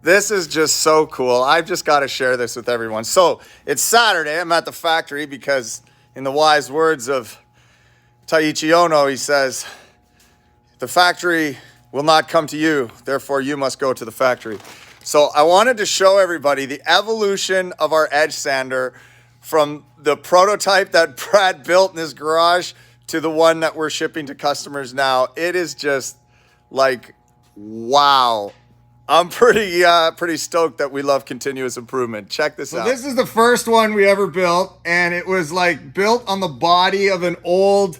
This is just so cool. I've just got to share this with everyone. So it's Saturday. I'm at the factory because, in the wise words of Taiichi Ono, he says, the factory will not come to you, therefore you must go to the factory. So I wanted to show everybody the evolution of our edge sander from the prototype that Brad built in his garage to the one that we're shipping to customers now. It is just like, wow. I'm pretty stoked that we love continuous improvement. Check this out. This is the first one we ever built, and it was like built on the body of an old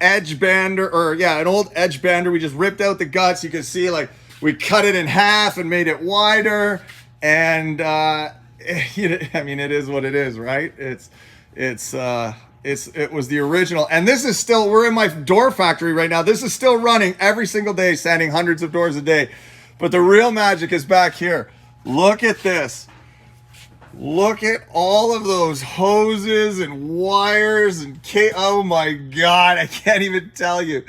edge bander, an old edge bander. We just ripped out the guts. You can see like we cut it in half and made it wider, and I mean, it is what it is, right? It was the original, and this is still, we're in my door factory right now. This is still running every single day, sanding hundreds of doors a day. But the real magic is back here. Look at this. Look at all of those hoses and wires and oh my God, I can't even tell you.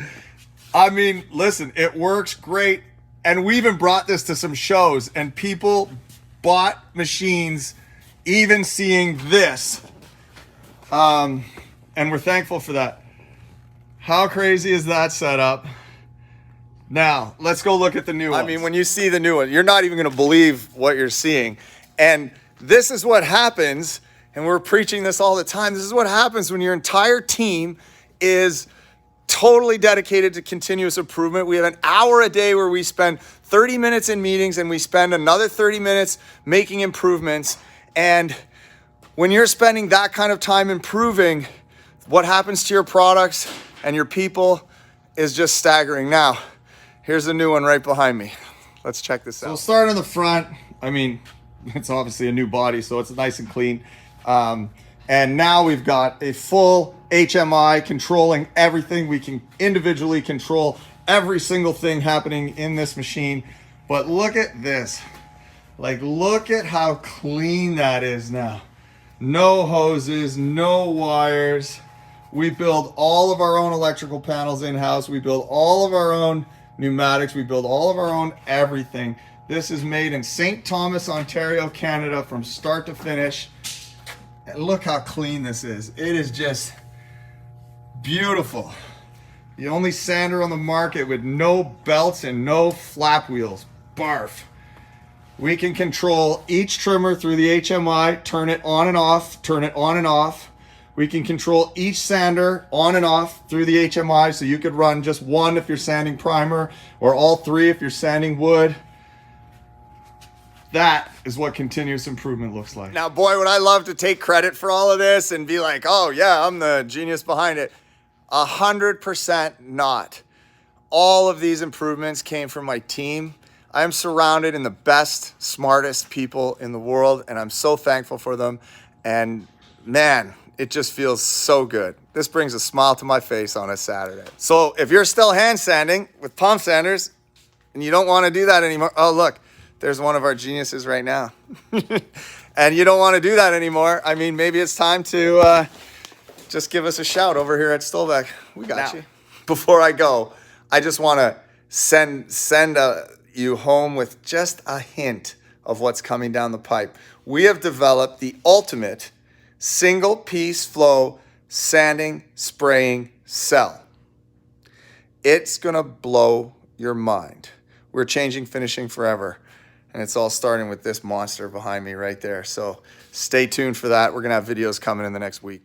I mean, listen, it works great. And we even brought this to some shows, and people bought machines even seeing this. And we're thankful for that. How crazy is that setup? Now, let's go look at the new one. I mean, when you see the new one, you're not even going to believe what you're seeing. And this is what happens, and we're preaching this all the time. This is what happens when your entire team is totally dedicated to continuous improvement. We have an hour a day where we spend 30 minutes in meetings, and we spend another 30 minutes making improvements. And when you're spending that kind of time improving, what happens to your products and your people is just staggering. Now, here's a new one right behind me. Let's check this out. So we'll start on the front. I mean, it's obviously a new body, so it's nice and clean. And now we've got a full HMI controlling everything. We can individually control every single thing happening in this machine. But look at this. Like, look at how clean that is now. No hoses, no wires. We build all of our own electrical panels in-house. We build all of our own pneumatics. We build all of our own everything. This is made in St. Thomas, Ontario, Canada, from start to finish. And look how clean this is. It is just beautiful. The only sander on the market with no belts and no flap wheels. Barf. We can control each trimmer through the HMI, turn it on and off, turn it on and off. We can control each sander on and off through the HMI, so you could run just one if you're sanding primer, or all three if you're sanding wood. That is what continuous improvement looks like. Now, boy, would I love to take credit for all of this and be like, oh yeah, I'm the genius behind it. 100% not. All of these improvements came from my team. I am surrounded in the best, smartest people in the world, and I'm so thankful for them. And man, it just feels so good. This brings a smile to my face on a Saturday. So if you're still hand sanding with pump sanders and you don't want to do that anymore, oh look, there's one of our geniuses right now. And you don't want to do that anymore. I mean, maybe it's time to just give us a shout over here at Stolbeck. We got you. Before I go, I just want to send you home with just a hint of what's coming down the pipe. We have developed the ultimate single piece flow sanding, spraying cell. It's gonna blow your mind. We're changing finishing forever. And it's all starting with this monster behind me right there. So stay tuned for that. We're gonna have videos coming in the next week.